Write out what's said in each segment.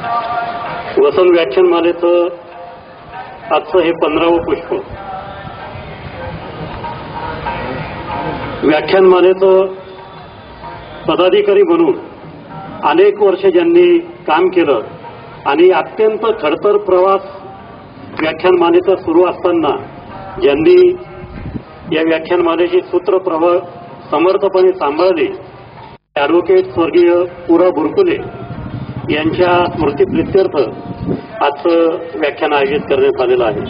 वसंत व्याख्यानमालेचं आजचं हे 15वं पुष्प. व्याख्यानमालेचं पदाधिकारी म्हणून अनेक वर्ष ज्यांनी काम केलं आणि अत्यंत खडतर प्रवास व्याख्यानमालेचा सुरू असताना ज्यांनी या व्याख्यानमालेची सूत्रप्रवाह समर्थपणे सांभाळली, ॲडव्होकेट स्वर्गीय पुरा बुरकुले यांच्या स्मृतिप्रित्यर्थ आजचं व्याख्यान आयोजित करण्यात आलेलं आहे.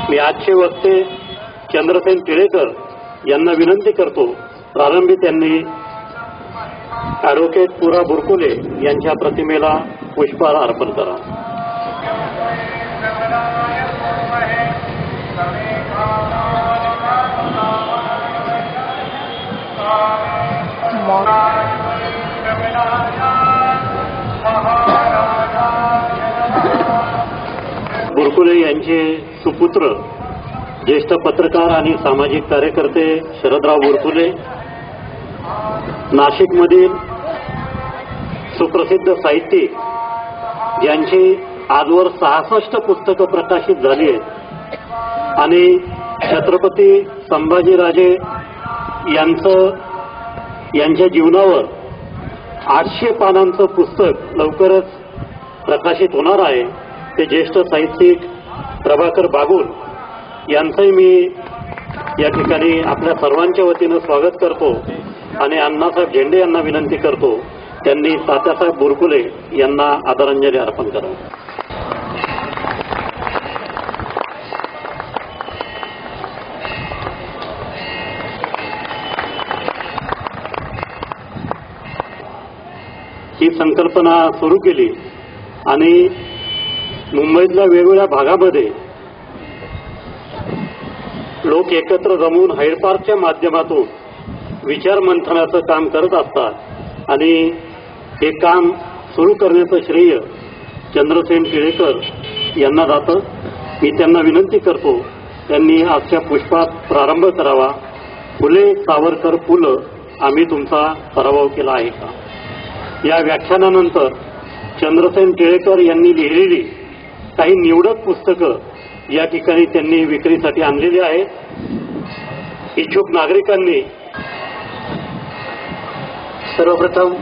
मी आजचे वक्ते चंद्रसेन टिळेकर यांना विनंती करतो, प्रारंभी त्यांनी ॲडव्होकेट पुरा बुरकुले यांच्या प्रतिमेला पुष्पहार अर्पण करा. बुरकुले यांचे सुपुत्र ज्येष्ठ पत्रकार आणि सामाजिक कार्यकर्ते शरदराव बुरकुले, नाशिकमधील सुप्रसिद्ध साहित्यिक ज्यांची आजवर 66 पुस्तकं प्रकाशित झाली आहेत आणि छत्रपती संभाजीराजे यांच्या जीवनावर 800 पानांचं पुस्तक लवकरच प्रकाशित होणार आहे. ते ज्येष्ठ साहित्यिक प्रभाकर बागुल यांचंही मी या ठिकाणी आपल्या सर्वांच्या वतीनं स्वागत करतो आणि अण्णासाहेब झेंडे यांना विनंती करतो त्यांनी तात्यासाहेब बुरकुले यांना आदरांजली अर्पण करावी. ही संकल्पना सुरू केली आणि मुंबईतल्या वेगवेगळ्या भागामध्ये लोक एकत्र जमून हायड पार्कच्या माध्यमातून विचार मंथनाचं काम करत असतात आणि हे काम सुरू करण्याचं श्रेय चंद्रसेन टिळेकर यांना जातं. मी त्यांना विनंती करतो त्यांनी आजच्या पुष्पात प्रारंभ करावा. फुले सावरकर पुलं आम्ही तुमचा पराभव केला आहे का? या व्याख्यानानंतर चंद्रसेन टिळेकर यांनी लिहिलेली काही निवडक पुस्तकं या ठिकाणी त्यांनी विक्रीसाठी आणलेली आहेत. इच्छुक नागरिकांनी सर्वप्रथम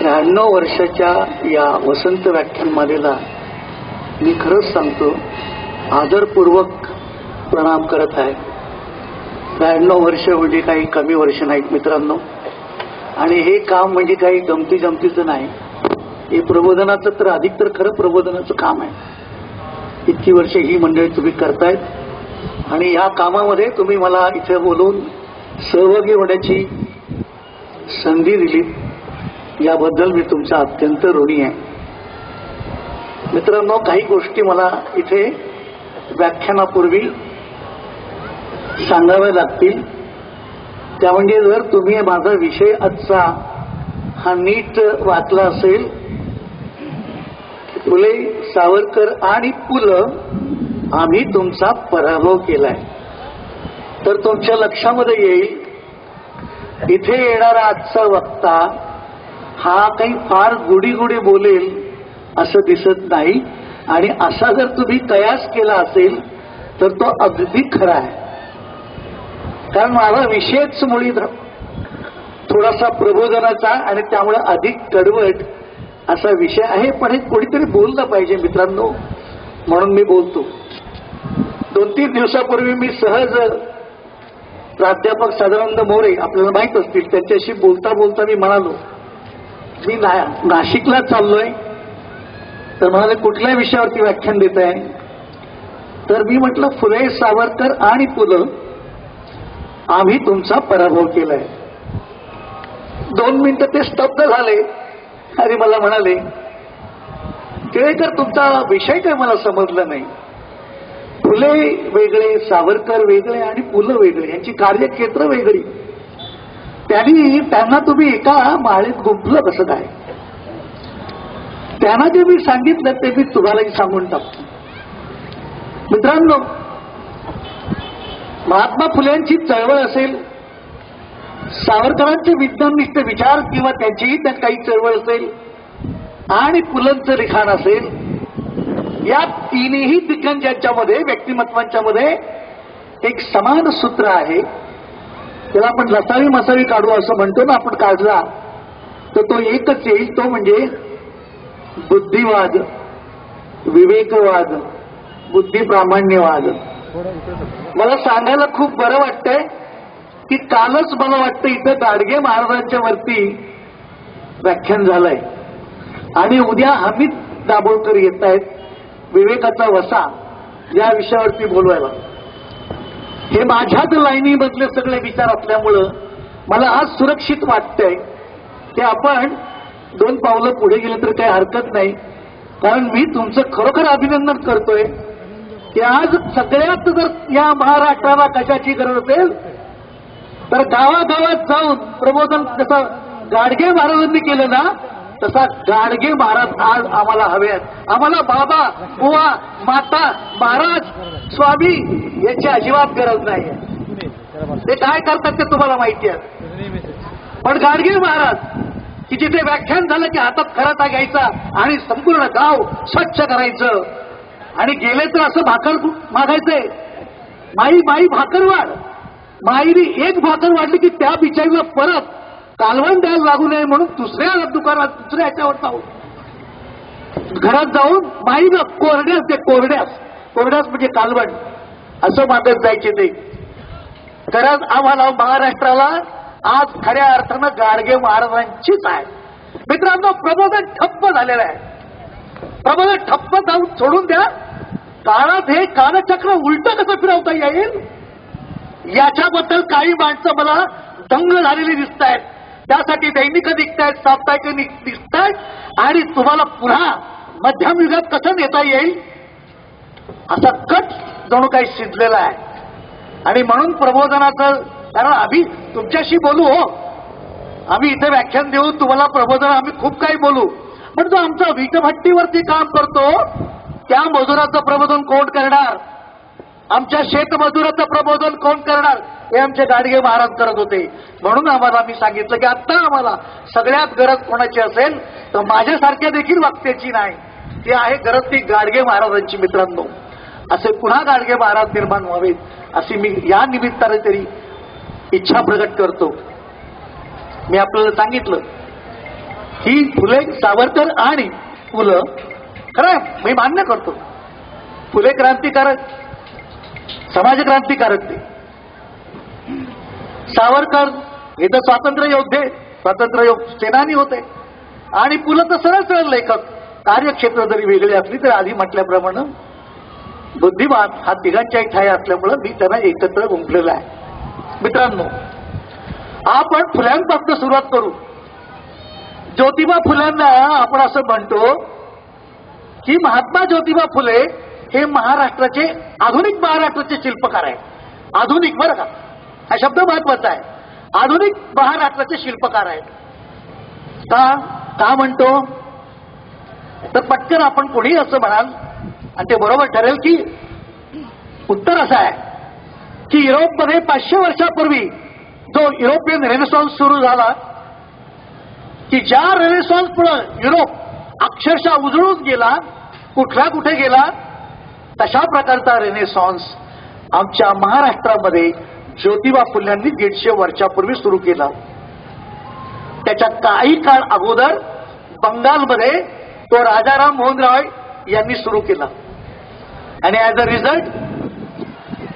93 वर्षाच्या या वसंत व्याख्यानमालेला मी खरंच सांगतो आदरपूर्वक प्रणाम करत आहे. 93 वर्ष म्हणजे काही कमी वर्ष नाहीत मित्रांनो, आणि हे काम म्हणजे काही गमती जमतीचं नाही. हे प्रबोधनाचं तर अधिक तर खरं प्रबोधनाचं काम आहे. इतकी वर्ष ही मंडळी तुम्ही करतायत आणि या कामामध्ये तुम्ही मला इथे बोलून सहभागी होण्याची संधी दिली, याबद्दल मी तुमचा अत्यंत ऋणी आहे. मित्रांनो, काही गोष्टी मला इथे व्याख्यानापूर्वी सांगाव्या लागतील. त्या म्हणजे जर तुम्ही माझा विषय आजचा हा नीट वाचला असेल, फुले सावरकर आणि पुलं आम्ही तुमचा पराभव केलाय, तर तुमच्या लक्षामध्ये येईल इथे येणारा आजचा वक्ता हा काही फार गुडी गुडी बोलेल असं दिसत नाही. आणि असा जर तुम्ही कयास केला असेल तर तो अगदी खरा आहे. कारण माझा विषयच मुळी थोडासा प्रबोधनाचा आणि त्यामुळे अधिक कडवट असा विषय आहे. पण हे कोणीतरी बोललं पाहिजे मित्रांनो, म्हणून मी बोलतो. 2-3 दिवसापूर्वी मी सहज प्राध्यापक सदानंद मोरे आपल्याला माहित असतील, त्यांच्याशी बोलता बोलता मी म्हणालो मी नाशिकला चाललोय. तर म्हणाले कुठल्या विषयावरती व्याख्यान देत आहे? तर मी म्हटलं फुले सावरकर आणि पुलं आम्ही तुमचा पराभव केलाय. 2 मिनिटं ते स्तब्ध झाले आणि मला म्हणाले टिळेकर तुमचा विषय काय मला समजला नाही. फुले वेगळे, सावरकर वेगळे आणि पुलं वेगळे, यांची कार्यक्षेत्र वेगळी. त्यांना तुम्ही एका माळेत गुंफलं कसं काय? त्यांना जे मी सांगितलं ते मी तुम्हालाही सांगून टाकतो. मित्रांनो, महात्मा फुल्यांची चळवळ असेल, सावरकरांचे विज्ञाननिष्ठ विचार किंवा त्यांचीही काही चळवळ असेल, आणि पुलंचं लिखाण असेल, या तिन्ही दिग्गजांच्यामध्ये व्यक्तिमत्वांच्या मध्ये एक समान सूत्र आहे. त्याला आपण लसावी मसावी काढू असं म्हणतो ना आपण, काढला तर तो एकच येईल, तो म्हणजे बुद्धिवाद, विवेकवाद, बुद्धिप्रामाण्यवाद. मला सांगायला खूप बरं वाटतंय की कालच मला वाटतं इथं गाडगे महाराजांच्या वरती व्याख्यान झालंय आणि उद्या अमित दाभोळकर येत आहेत विवेकाचा वसा या विषयावरती बोलवायला. हे माझ्याच लाईनीमधले सगळे विचार असल्यामुळं मला आज सुरक्षित वाटतंय की आपण 2 पावलं पुढे गेले तर काही हरकत नाही. कारण मी तुमचं खरोखर अभिनंदन करतोय की आज सगळ्यात जर या महाराष्ट्राला कशाची गरज असेल तर गावागावात जाऊन प्रबोधन जसं गाडगे महाराजांनी केलं ना तसा गाडगे महाराज आज आम्हाला हवे आहेत. आम्हाला बाबा, बुवा, माता, महाराज, स्वामी याची अजिबात गरज नाही. ते काय करतात ते तुम्हाला माहिती आहे. पण गाडगे महाराज की जिथे व्याख्यान झालं की हातात खराटा घ्यायचा आणि संपूर्ण गाव स्वच्छ करायचं आणि गेले तर असं भाकर मागायचंय, माई माई भाकर वाढ. माईने एक भाकर वाढली की त्या बिचारीला परत कालवण द्यायला लागू नये म्हणून दुसऱ्या दुकानात दुसऱ्या ह्याच्यावर जाऊन घरात जाऊन माईनं कोरड्यास ते कोरड्यास म्हणजे कालवण असं मागत जायचे ते. खरंच आम्हाला महाराष्ट्राला आज खऱ्या अर्थानं गाडगे महाराजांचीच आहे. मित्रांनो, प्रबोधन ठप्प झालेलं आहे. प्रबोधन ठप्प जाऊन सोडून द्या. काळात हे कालचक्र उलट कसं फिरवता येईल याच्याबद्दल काही माणसं मला दंग झालेली दिसत आहेत. त्यासाठी दैनिक दिसतायत, साप्ताहिक दिसतायत आणि तुम्हाला पुन्हा मध्यम युगात कसं नेता येईल असा कट जणू काही शिजलेला आहे. आणि म्हणून प्रबोधनाचं, कारण आम्ही तुमच्याशी बोलू हो, आम्ही इथे व्याख्यान देऊ, तुम्हाला प्रबोधन आम्ही खूप काही बोलू, पण जो आमचा वीटभट्टीवरती काम करतो त्या मजुराचं प्रबोधन कोण करणार? आमच्या शेतमजुराचं प्रबोधन कोण करणार? हे आमचे गाडगे महाराज करत होते. म्हणून आम्हाला मी सांगितलं की आता आम्हाला सगळ्यात गरज कोणाची असेल तर माझ्यासारख्या देखील वक्त्याची नाही, ती आहे गरज ती गाडगे महाराजांची. मित्रांनो, असे पुन्हा गाडगे महाराज निर्माण व्हावेत अशी मी या निमित्ताने तरी इच्छा प्रकट करतो. मी आपल्याला सांगितलं की फुले, सावरकर आणि फुलं, खरं मी मान्य करतो फुले क्रांतिकारक, समाजक्रांतिकारक ते. सावरकर हे तर स्वातंत्र्य योद्धे, स्वातंत्र्य सेनानी होते आणि पुलं तर सरळ सरळ लेखक. कार्यक्षेत्र जरी वेगळी असली तरी आधी म्हटल्याप्रमाणे बुद्धिमान हा तिघांच्याही ठाई असल्यामुळे मी त्यांना एकत्र गुंफलेला आहे. मित्रांनो, आपण फुल्यांपासून सुरुवात करू. ज्योतिबा फुल्यांना आपण असं म्हणतो की महात्मा ज्योतिबा फुले हे महाराष्ट्राचे, आधुनिक महाराष्ट्राचे शिल्पकार आहे. आधुनिक, बरं का, हा शब्द महत्वाचा आहे. आधुनिक महाराष्ट्राचे शिल्पकार आहेत. का म्हणतो तर पटकन आपण कोणी असं म्हणाल आणि ते बरोबर ठरेल की उत्तर असं आहे की युरोपमध्ये 500 वर्षापूर्वी जो युरोपियन रेनेसॉन्स सुरू झाला, की ज्या रेनेसॉन्स पुढे युरोप अक्षरशः उजळून गेला, कुठला कुठे गेला, तशा प्रकारचा रेनेसॉन्स आमच्या महाराष्ट्रामध्ये ज्योतिबा फुल्यांनी 150 वर्षापूर्वी सुरू केला. त्याच्या काही काळ अगोदर बंगालमध्ये तो राजाराम मोहन रॉय यांनी सुरू केला आणि ऍज अ रिझल्ट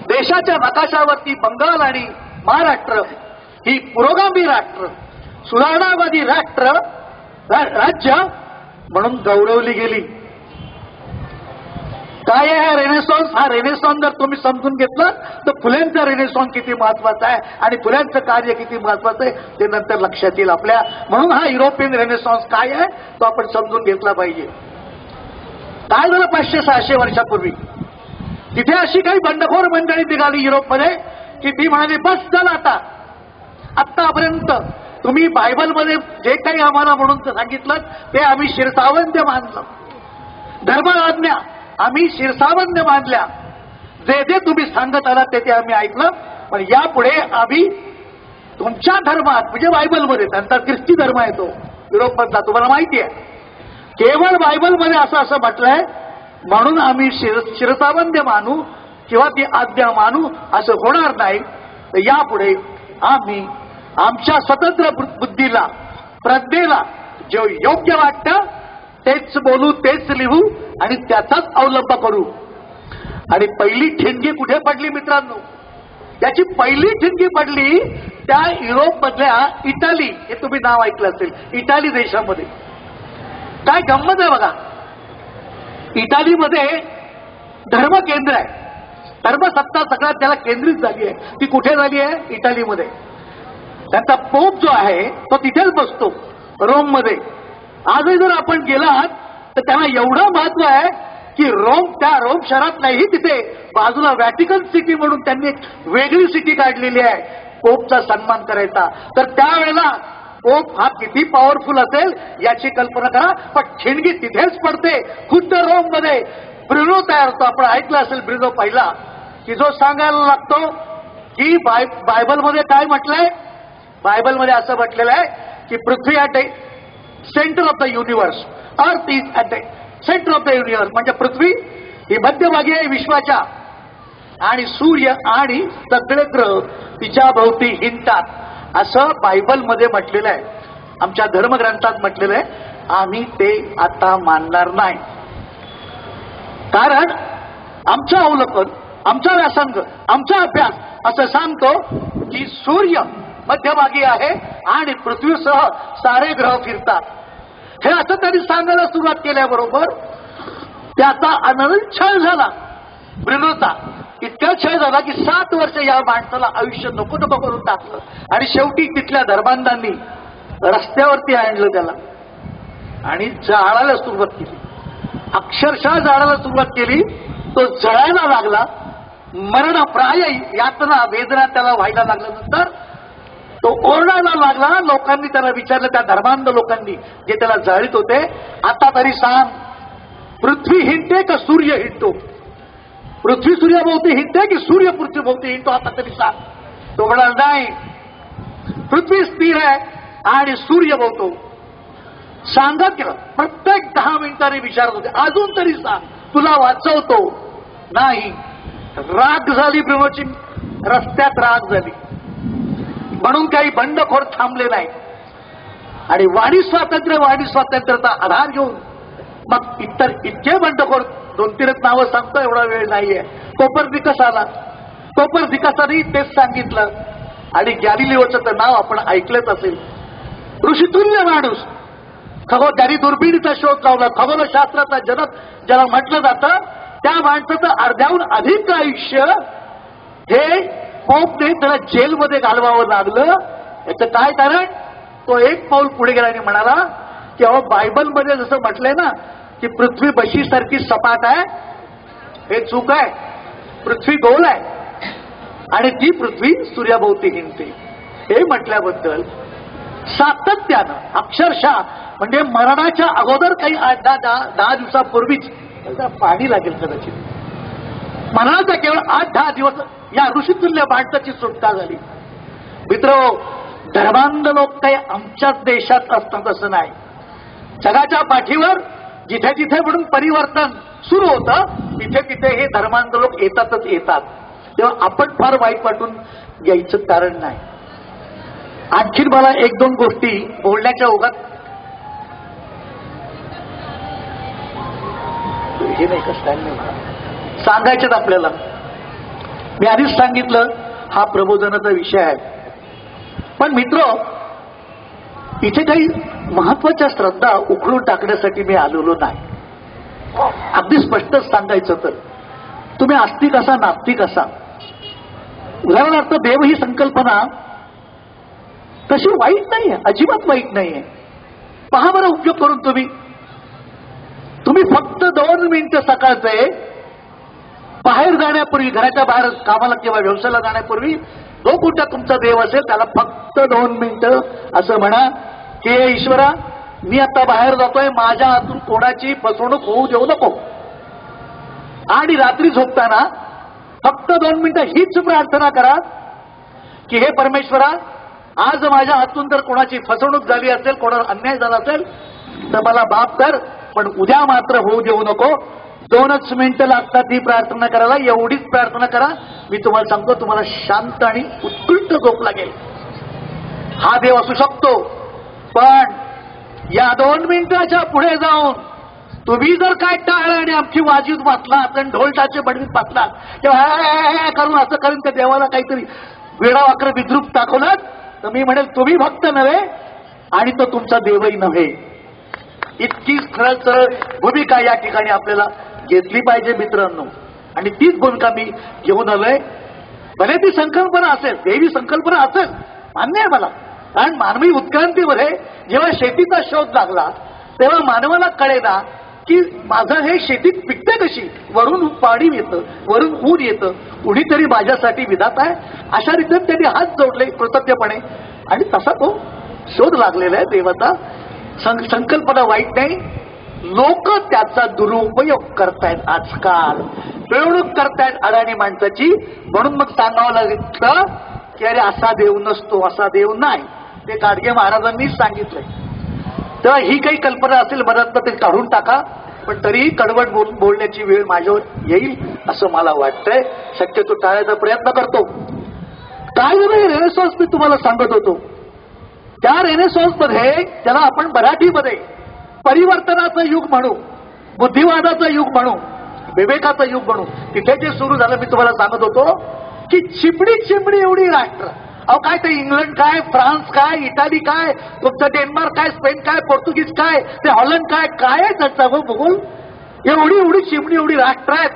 देशाच्या नकाशावरती बंगाल आणि महाराष्ट्र ही पुरोगामी राष्ट्र, सुधारणावादी राज्य म्हणून गौरवली गेली. काय आहे रेनेसॉन्स? हा रेनेसॉन्स जर तुम्ही समजून घेतलं तर फुल्यांचा रेनेसॉन्स किती महत्वाचा आहे आणि फुल्यांचं कार्य किती महत्वाचं आहे ते नंतर लक्षात येईल आपल्या. म्हणून हा युरोपियन रेनेसॉन्स काय आहे तो आपण समजून घेतला पाहिजे. काय झालं 500-600 वर्षापूर्वी? तिथे अशी काही बंडखोर मंडळी निघाली युरोपमध्ये की ती म्हणाली बस चला आता, आतापर्यंत तुम्ही बायबलमध्ये जे काही आम्हाला म्हणून सांगितलं ते आम्ही शिरसावंद्य मानलं, धर्मआज्ञा आम्ही शिरसावंद्य मानल्या, जे जे तुम्ही सांगत आलात ते आम्ही ऐकलं, पण यापुढे आम्ही तुमच्या धर्मात म्हणजे बायबलमध्ये, त्यांचा ख्रिस्ती धर्म आहे तो युरोपमधला, तुम्हाला माहिती आहे, केवळ बायबलमध्ये असं म्हटलंय म्हणून आम्ही शिरसावंद्य मानू किंवा ती आज्ञा मानू असं होणार नाही. तर यापुढे आम्ही आमच्या स्वतंत्र बुद्धीला प्रज्ञेला जे योग्य वाटतं तेच बोलू, तेच लिहू आणि त्याचाच अवलंब करू. आणि पहिली ठिणगी कुठे पडली मित्रांनो? याची पहिली ठिणगी पडली त्या युरोप मधल्या इटाली, हे तुम्ही नाव ऐकलं असेल, इटाली देशामध्ये. काय गंमत आहे बघा, इटालीमध्ये धर्म केंद्र आहे, धर्मसत्ता सगळ्यात त्याला केंद्रित झाली आहे. ती कुठे झाली आहे? इटालीमध्ये. त्यांचा पोप जो आहे तो तिथेच बसतो, रोम मध्ये. आजही जर आपण गेलात तर त्यांना एवढं महत्व आहे की त्या रोम शहरात नाही, तिथे बाजूला व्हॅटिकन सिटी म्हणून त्यांनी एक वेगळी सिटी काढलेली आहे पोपचा सन्मान करायचा. तर त्यावेळेला पोप हा किती पॉवरफुल असेल याची कल्पना करा. पण ठिणगी तिथेच पडते, खुद्द रोम मध्ये. ब्रुनो तयार होतो, आपण ऐकलं असेल ब्रुनो पहिला, की जो सांगायला लागतो की बायबलमध्ये काय म्हटलंय. बायबलमध्ये असं म्हटलेलं आहे की पृथ्वी at the centre of the universe, earth is at the centre of the universe. म्हणजे पृथ्वी ही मध्यभागी आहे विश्वाच्या आणि सूर्य आणि सगळे ग्रह तिच्या भोवती हिंडतात असं बायबलमध्ये म्हटलेलं आहे. आमच्या धर्मग्रंथात म्हटलेलं आहे. आम्ही ते आता मानणार नाही, कारण आमचं अवलोकन, आमचा व्यासंग, आमचा अभ्यास असं सांगतो की सूर्य मध्यभागी आहे आणि पृथ्वीसह सारे ग्रह फिरतात. हे असं त्यांनी सांगायला सुरुवात केल्याबरोबर त्याचा आनंद छळ झाला ब्रुनोचा. इतका छळ झाला की 7 वर्ष या माणसाला आयुष्य नको नको करून टाकलं आणि शेवटी तिथल्या धर्मांधांनी रस्त्यावरती आणलं त्याला आणि जाळायला सुरुवात केली. अक्षरशः जाळायला सुरुवात केली. तो जळायला लागला, मरणप्राय यातना वेदना त्याला व्हायला लागल्यानंतर तो ओरडायला लागला. लोकांनी त्याला विचारलं, त्या धर्मांध लोकांनी जे त्याला जाळीत होते, आता तरी सांग, पृथ्वी हिंडते का सूर्य हिंडतो? पृथ्वी सूर्याभोवती हिंडते की सूर्य पृथ्वीभोवती हिंडतो? आता तरी सांग. तो म्हणाला, नाही, पृथ्वी स्थिर आहे आणि सूर्य भोवतो. सांगत गेलं, प्रत्येक 10 मिनिटांनी विचारत होते, अजून तरी सांग, तुला वाचवतो. नाही. राग झाली ब्रह्मची, रस्त्यात राग झाली. म्हणून काही बंडखोर थांबले नाही आणि वाणी स्वातंत्र्याचा आधार घेऊन मग इतर इतके बंडखोर, 2-3 नावं सांगतो, एवढा वेळ नाहीये. कोपर्निकस आला, कोपर्निकसांनी तेच सांगितलं. आणि गॅलिलिओचं तर नाव आपण ऐकलंच असेल. ऋषितुल्य माणूस, ज्यांनी दुर्बिणीचा शोध लावला, खगोलशास्त्राचा जनक ज्याला म्हटलं जातं, त्या माणसाचं अर्ध्याहून अधिक आयुष्य हे पोपने त्याला जेलमध्ये घालवावं लागलं. याचं काय कारण? तो एक पाऊल पुढे गेला आणि म्हणाला की अहो, बायबलमध्ये जसं म्हटलंय ना की पृथ्वी बशीसारखी सपाट आहे, हे चूक आहे. पृथ्वी गोल आहे आणि ती पृथ्वी सूर्याभोवती हिंडते. हे म्हटल्याबद्दल सातत्यानं, अक्षरशः म्हणजे मरणाच्या अगोदर काही 8-10 दिवसापूर्वीच पाणी लागेल कदाचित, मरणाचा केवळ 8-10 दिवस या ऋषितुल्य माणसाची सुटका झाली. मित्र, धर्मांध लोक काही आमच्याच देशात असतात असं नाही. जगाच्या पाठीवर जिथे जिथे म्हणून परिवर्तन सुरू होतं तिथे तिथे हे धर्मांध लोक येतातच येतात. तेव्हा आपण फार वाईट वाटून घ्यायचं कारण नाही. आणखी मला 1-2 गोष्टी बोलण्याच्या ओघात हे नाही कसं सांगायचेच आपल्याला. मी आधीच सांगितलं हा प्रबोधनाचा विषय आहे. पण मित्र, इथे काही महत्वाच्या श्रद्धा उखडून टाकण्यासाठी मी आलेलो नाही. अगदी स्पष्टच सांगायचं तर तुम्ही आस्तिक असा नास्तिक असा, उदाहरणार्थ देव ही संकल्पना तशी वाईट नाहीये, अजिबात वाईट नाहीये. पहा बरं उपयोग करून तुम्ही फक्त 2 मिनिटं सकाळचे बाहेर जाण्यापूर्वी, घराच्या बाहेर कामाला किंवा व्यवसायाला जाण्यापूर्वी जो कुठला तुमचा देव असेल त्याला फक्त 2 मिनिटं असं म्हणा की हे ईश्वरा, मी आता बाहेर जातोय, माझ्या हातून कोणाची फसवणूक होऊ देऊ नको. आणि रात्री झोपताना फक्त 2 मिनिटं हीच प्रार्थना करा की हे परमेश्वरा, आज माझ्या हातून जर कोणाची फसवणूक झाली असेल, कोणाला अन्याय झाला असेल तर मला माफ कर, पण उद्या मात्र होऊ देऊ नको. 2च मिनिटं लागतात ही प्रार्थना करायला. एवढीच प्रार्थना करा. मी तुम्हाला सांगतो, तुम्हाला शांत आणि उत्कृष्ट झोप लागेल. हा देव असू शकतो, पण या 2 मिनिटाच्या पुढे जाऊन तुम्ही जर काय टाळलं आणि आमची वाजीत वाचलात आणि ढोलटाचे बडवीत वाचलात तेव्हा करून असं करून त्या देवाला काहीतरी वेडा वाकर विद्रूप दाखवलात, तर मी म्हणेल तुम्ही भक्त नव्हे आणि तो तुमचा देवही नव्हे. इतकी सरळ सरळ भूमिका या ठिकाणी आपल्याला घेतली पाहिजे मित्रांनो. आणि तीच भूमिका मी घेऊन आलोय. भले ती संकल्पना असेल, देवी संकल्पना असेल, मान्य आहे मला. कारण मानवी उत्क्रांतीमध्ये जेव्हा शेतीचा शोध लागला तेव्हा मानवाला कळेना की माझं हे शेतीत पिकते कशी. वरून पाणी येतं, वरून ऊन येतं, कुणीतरी माझ्यासाठी विधात आहे. अशा रीतीने त्यांनी हात जोडले कृतज्ञपणे आणि तसा तो शोध लागलेला आहे देवाचा. संकल्पना वाईट नाही, लोक त्याचा दुरुपयोग करतायत. आजकाल पिळवणूक करतायत अडाणी माणसाची. म्हणून मग सांगावं लागलं की अरे असा देव नसतो, असा देव नाही. ते गाडगे महाराजांनीच सांगितलंय. तेव्हा ही काही कल्पना असेल मनात ते काढून टाका. पण तरीही कडवट बोलण्याची वेळ माझ्यावर येईल असं मला वाटतंय. शक्यतो टाळायचा प्रयत्न करतो. काय झालं रेनेसॉन्स मी तुम्हाला सांगत होतो. त्या रेनेसॉन्स मध्ये त्याला आपण मराठीमध्ये परिवर्तनाचं युग म्हणू, बुद्धिवादाचं युग म्हणू, विवेकाचं युग म्हणू. तिथे जे सुरू झालं मी तुम्हाला सांगत होतो की चिमणी एवढी राष्ट्र. अहो काय ते इंग्लंड काय, फ्रान्स काय, इटाली काय, तुमचं डेन्मार्क काय, स्पेन काय, पोर्तुगीज काय, ते हॉलंड काय, काय आहे त्यांचा भूगोल. एवढी चिमणी एवढी राष्ट्र आहेत.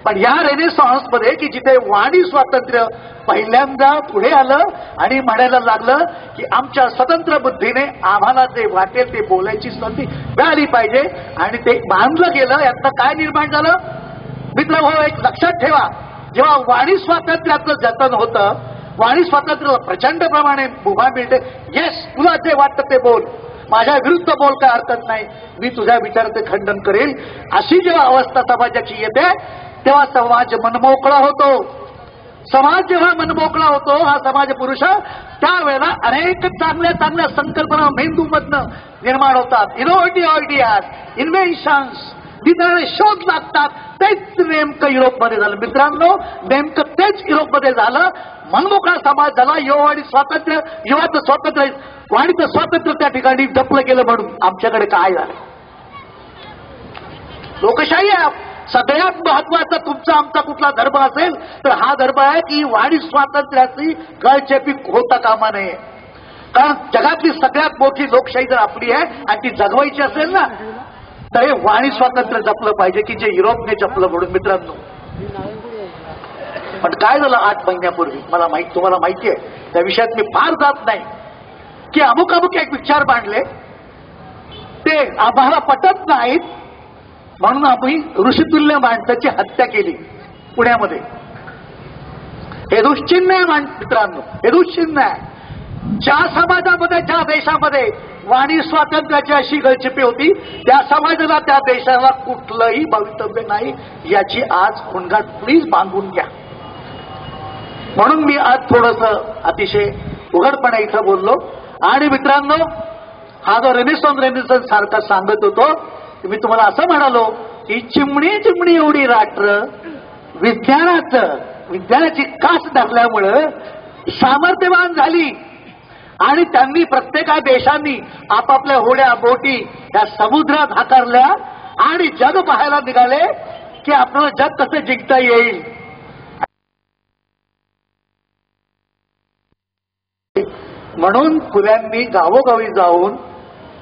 पण या रेनेसॉन्स मध्ये की जिथे वाणी स्वातंत्र्य पहिल्यांदा पुढे आलं आणि म्हणायला लागलं की आमच्या स्वतंत्र बुद्धीने आम्हाला जे वाटेल ते बोलायची संधी मिळाली पाहिजे आणि ते बांधलं गेलं. यातनं काय निर्माण झालं मित्रभाऊ, एक लक्षात ठेवा. जेव्हा वाणी स्वातंत्र्याचं जतन होतं, वाणी स्वातंत्र्याला प्रचंड प्रमाणे मुभा मिळते. येस, तुला जे वाटतं ते बोल, माझ्या विरुद्ध बोल, काय हरकत नाही, मी तुझ्या विचाराचे खंडन करेल. अशी जेव्हा अवस्था समाजाची येते तेव्हा समाज मनमोकळा होतो. समाज जेव्हा मनमोकळा होतो, हा समाज पुरुष, त्यावेळेला अनेक चांगल्या चांगल्या संकल्पना मेंदूमधनं निर्माण होतात. इनोव्हेटिव्ह आयडियाज, इन्व्हेन्शन्स, जिथे शोध लागतात. तेच नेमकं युरोपमध्ये झालं मित्रांनो. नेमकं तेच युरोपमध्ये झालं. मनमोकळा समाज झाला. युवावाडी स्वातंत्र्य, युवाचं स्वातंत्र्य, वाणीचं स्वातंत्र्य त्या ठिकाणी जपलं गेलं. म्हणून आमच्याकडे काय झालं, लोकशाही आहे. सगळ्यात महत्वाचा तुमचा आमचा कुठला धर्म असेल तर हा धर्म आहे की वाणी स्वातंत्र्याची गळचेपी होता कामा नये. कारण जगातली सगळ्यात मोठी लोकशाही जर आपली आहे आणि ती जगवायची असेल ना, तर हे वाणी स्वातंत्र्य जपलं पाहिजे की जे युरोपने जपलं. म्हणून मित्रांनो, पण काय झालं 8 महिन्यापूर्वी, मला तुम्हाला माहिती आहे, त्या विषयात मी फार जात नाही, की अमुक एक विचार मांडले, ते आम्हाला पटत नाहीत म्हणून आम्ही ऋषितुल्य माणसाची हत्या केली पुण्यामध्ये. हे दुश्चिन्ह आहे मित्रांनो, हे दुश्चिन्ह आहे. ज्या समाजामध्ये, ज्या देशामध्ये वाणी स्वातंत्र्याची अशी गळचिपी होती, त्या समाजाला, त्या देशाला कुठलंही भवितव्य नाही, याची आज खुणगाट प्लीज बांधून घ्या. म्हणून मी आज थोडंसं अतिशय उघडपणे इथं बोललो. आणि मित्रांनो, हा जो रेनेसॉन्स सारखा सांगत होतो, मी तुम्हाला असं म्हणालो की चिमणी एवढी राष्ट्र विज्ञानाची कास धरल्यामुळं सामर्थ्यवान झाली आणि त्यांनी प्रत्येका देशांनी आपापल्या होड्या बोटी त्या समुद्रात हाकारल्या आणि जग पाहायला निघाले की आपल्याला जग कसं जिंकता येईल. म्हणून फुल्यांनी गावोगावी जाऊन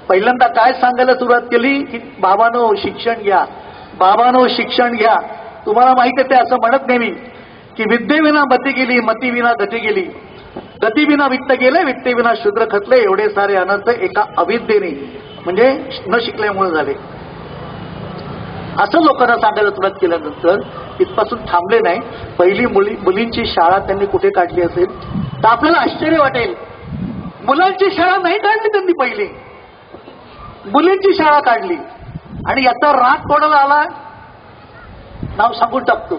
पहिल्यांदा काय सांगायला सुरुवात केली की बाबांनो शिक्षण घ्या, बाबांनो शिक्षण घ्या. तुम्हाला माहिती आहे ते असं म्हणत नाही मी की विद्येविना मती गेली, मतीविना गती गेली, गतीविना वित्त गेले, वित्तेविना शूद्र खचले. एवढे सारे अनर्थ एका अविद्येने म्हणजे न शिकल्यामुळे झाले. असं लोकांना सांगायला सुरुवात केल्यानंतर इथपासून थांबले नाही. पहिली मुलींची शाळा त्यांनी कुठे काढली असेल तर आपल्याला आश्चर्य वाटेल. मुलांची शाळा नाही काढली त्यांनी, पहिली मुलींची शाळा काढली. आणि याचा राग कोणाला आला, नाव सांगून टाकतो,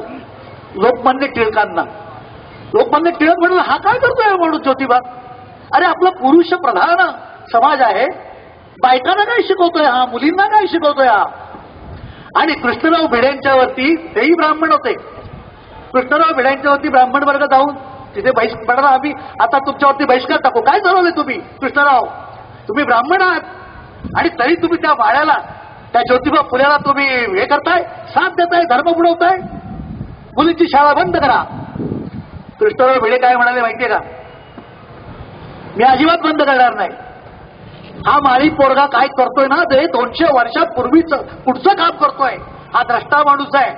लोकमान्य टिळकांना. लोकमान्य टिळक म्हणून हा काय करतोय म्हणून ज्योतिबा, अरे आपला पुरुष प्रधान समाज आहे, बायकांना काय शिकवतोय हा, मुलींना काय शिकवतोय हा. आणि कृष्णराव भिड्यांच्या वरती तेही ब्राह्मण होते. कृष्णराव भिड्यांच्या वरती ब्राह्मण वर्ग जाऊन तिथे बहिष्कार, आम्ही आता तुमच्यावरती बहिष्कार टाकू. काय चालवलंय तुम्ही कृष्णराव, तुम्ही ब्राह्मण आहात आणि तरी तुम्ही त्या वाड्याला, त्या ज्योतिबा फुल्याला तुम्ही हे करताय, साथ देताय, धर्म बुडवताय, मुलींची शाळा बंद करा. कृष्णराव भिडे काय म्हणाले माहितीये का, मी अजिबात बंद करणार नाही. हा माळी पोरगा काय करतोय ना ते 200 वर्षापूर्वीच पुढचं काम करतोय, हा द्रष्टा माणूस आहे,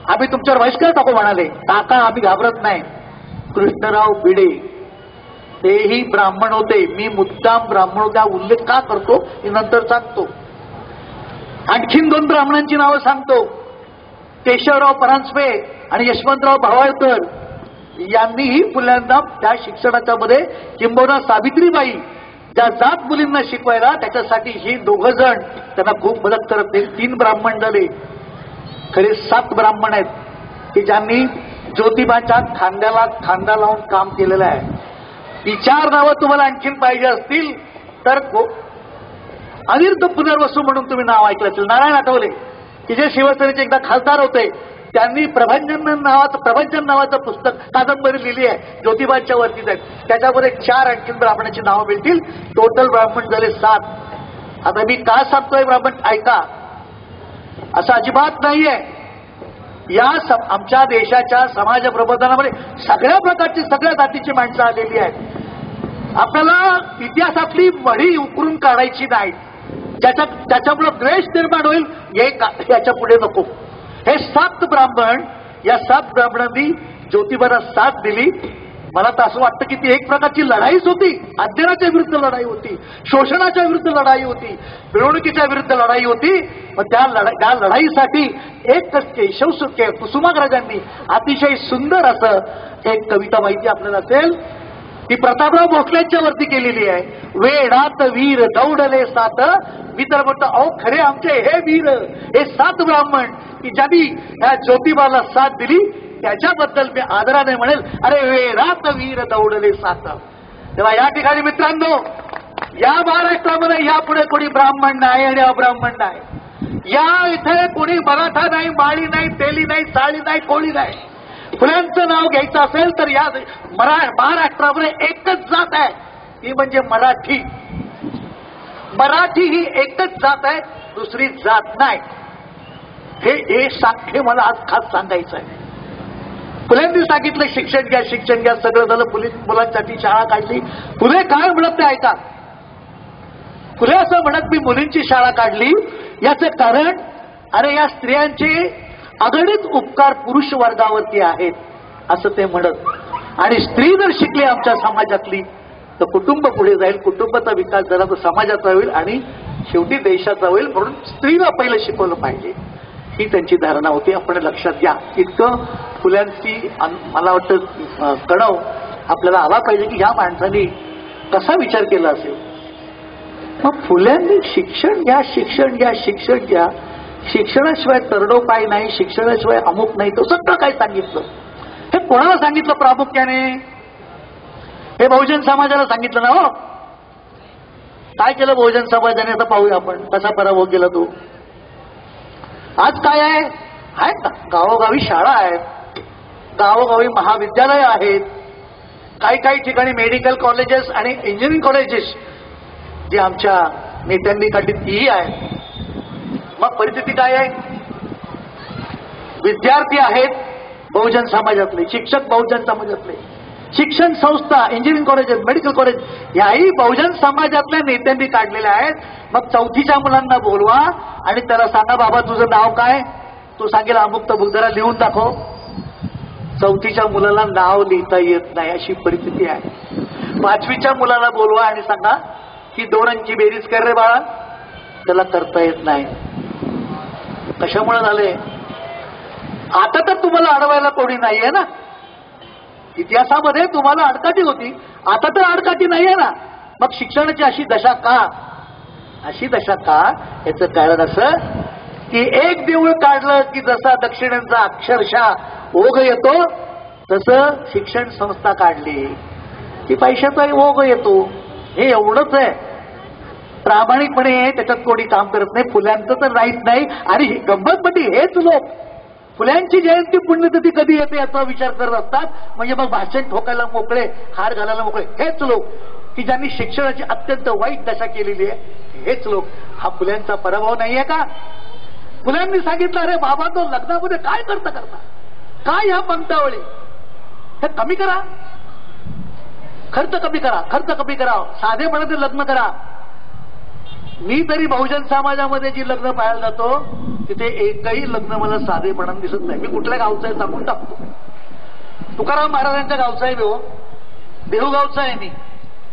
आम्ही तुमच्यावर बहिष्कार टाकू म्हणाले. टाका, आम्ही घाबरत नाही. कृष्णराव भिडे तेही ब्राह्मण होते. मी मुद्दाम ब्राह्मणोचा उल्लेख का करतो हे नंतर सांगतो. आणखीन 2 ब्राह्मणांची नावं सांगतो. केशवराव परांजपे आणि यशवंतराव भावाळकर यांनीही मुलांना त्या शिक्षणाच्या मध्ये, किंबहुना सावित्रीबाई ज्या जात मुलींना शिकवायला, त्याच्यासाठी ही 2 जण त्यांना खूप मदत करत नाही. 3 ब्राह्मण झाले, खरे 7 ब्राह्मण आहेत की ज्यांनी ज्योतिबाच्या खांद्याला खांदा लावून काम केलेलं आहे. ही 4 नावं तुम्हाला आणखीन पाहिजे असतील तर अनिर्द पुनर्वसू म्हणून तुम्ही नाव ऐकलं असेल. नारायण आठवले की जे शिवसेनेचे एकदा खासदार होते, त्यांनी प्रभंजन नावाचं पुस्तक, कादंबरी लिहिली आहे, ज्योतिबाच्या वरतीच आहे. त्याच्यामध्ये 4 आणखीन ब्राह्मणांची नावं मिळतील. टोटल ब्राह्मण झाले 7. आता मी का सांगतोय ब्राह्मण ऐका, असं अजिबात नाहीये. या आमच्या देशाच्या समाज प्रबोधनामध्ये सगळ्या प्रकारची, सगळ्या जातीची माणसं आलेली आहेत. आपल्याला इतिहासातली मढी उकरून काढायची नाही, त्याच्यामुळे द्वेष निर्माण होईल, याच्या पुढे नको. हे 7 ब्राह्मण, या 7 ब्राह्मणांनी ज्योतिबाला साथ दिली. मला तर असं वाटतं की ती एक प्रकारची लढाईच होती. अज्ञानाच्या विरुद्ध लढाई होती, शोषणाच्या विरुद्ध लढाई होती, मिरवणुकीच्या विरुद्ध लढाई होती. मग त्या लढाईसाठी एक केशव कुसुमाग्रजांनी अतिशय सुंदर असं एक कविता माहिती आपल्याला असेल, ती प्रतापराव भोसलेंच्या वरती केलेली आहे. वेडात वीर दौडले 7. मी तर म्हणतो अहो खरे आमचे हे वीर, हे 7 ब्राह्मण की ज्यांनी या ज्योतिबाला साथ दिली, त्याच्याबद्दल मी आदराने म्हणेल, अरे वेडात वीर दौडले 7. तेव्हा या ठिकाणी मित्रांनो, या महाराष्ट्रामध्ये यापुढे कोणी ब्राह्मण नाही आणि अब्राह्मण नाही. या इथे कोणी मराठा नाही, माळी नाही, तेली नाही, साळी नाही, कोळी नाही. फुल्यांचं नाव घ्यायचं असेल तर या महाराष्ट्रामध्ये एकच जात आहे, ती म्हणजे मराठी. मराठी ही एकच जात आहे, दुसरी जात नाही. हे मला आज खास सांगायचं आहे. फुल्यांनी सांगितलं शिक्षण घ्या, शिक्षण घ्या, सगळं झालं. मुलांसाठी शाळा काढली. फुले काय म्हणत ते ऐका. फुले असं म्हणत मी मुलींची शाळा काढली, याचं कारण अरे या स्त्रियांचे अगणित उपकार पुरुष वर्गावरती आहेत असं ते म्हणत. आणि स्त्री जर शिकली आमच्या समाजातली तर कुटुंब पुढे जाईल, कुटुंबाचा विकास झाला तर समाजाचा होईल आणि शेवटी देशाचा होईल. म्हणून स्त्रीला पहिलं शिकवलं पाहिजे, ही त्यांची धारणा होती. आपण लक्षात घ्या. इतकं फुल्यांची मला वाटतं कणव आपल्याला आला पाहिजे की ह्या माणसांनी कसा विचार केला असेल. मग फुल्यांनी शिक्षण घ्या, शिक्षण घ्या, शिक्षण घ्या, शिक्षणाशिवाय तरडोपाय नाही, शिक्षणाशिवाय अमुक नाही, तो सगळं काय सांगितलं. हे कोणाला सांगितलं प्रामुख्याने? हे बहुजन समाजाला सांगितलं ना. हो काय केलं बहुजन समाजाने आता पाहूया आपण, कसा पराभव केला तो. आज काय आहे, आहेत ना गावोगावी शाळा आहेत, गावोगावी महाविद्यालय आहेत, काही काही ठिकाणी मेडिकल कॉलेजेस आणि इंजिनिअरिंग कॉलेजेस जी आमच्या नेत्यांनी काढली तीही आहे. मग परिस्थिती काय आहे? विद्यार्थी आहेत बहुजन समाजातले, शिक्षक बहुजन समाजातले, शिक्षण संस्था, इंजिनिअरिंग कॉलेजेस, मेडिकल कॉलेज याही बहुजन समाजातल्या नेत्यांनी काढलेल्या आहेत. मग 4थीच्या मुलांना बोलवा आणि त्याला सांगा बाबा तुझं नाव काय, तो सांगेल अमुक तमुक, जरा लिहून दाखव. 4थीच्या मुलाला नाव लिहिता येत नाही अशी परिस्थिती आहे. 5वीच्या मुलाला बोलवा आणि सांगा की 2 अंकी बेरीज कर रे बाळा, त्याला करता येत नाही. कशामुळे झाले? आता तर तुम्हाला अडवायला कोणी नाहीये ना. इतिहासामध्ये तुम्हाला आडकाठी होती, आता तर आडकाठी नाहीये ना. मग शिक्षणाची अशी दशा का? अशी दशा का? याचं कारण असं की एक देऊळ काढलं की जसा दक्षिणेचा अक्षरशः ओघ येतो, तसं शिक्षण संस्था काढली की पैशाचा ओघ येतो. हे एवढंच आहे. प्रामाणिकपणे त्याच्यात कोणी काम करत नाही. फुल्यांचं तर राहीच नाही. आणि गंमत म्हणजे हेच लोक फुल्यांची जयंती पुण्यतिथी कधी येते याचा विचार करत असतात. म्हणजे मग भाषण ठोकायला मोकळे, हार घालायला मोकळे हेच लोक की ज्यांनी शिक्षणाची अत्यंत वाईट दशा केलेली आहे. हेच लोक. हा फुल्यांचा पराभव नाहीये का? फुल्यांनी सांगितलं, अरे बाबा तो लग्नामध्ये काय करता काय ह्या पंक्तावळी, हे कमी करा, खर्च कमी करा, साधेपणाने लग्न करा. मी तरी बहुजन समाजामध्ये जी लग्न पाहायला जातो तिथे एकही लग्न मला साधेपणाने दिसत नाही. मी कुठल्या गावचा आहे सांगून टाकतो. तुकाराम महाराजांच्या गावचा आहे मी, हो देहू गावचा आहे मी.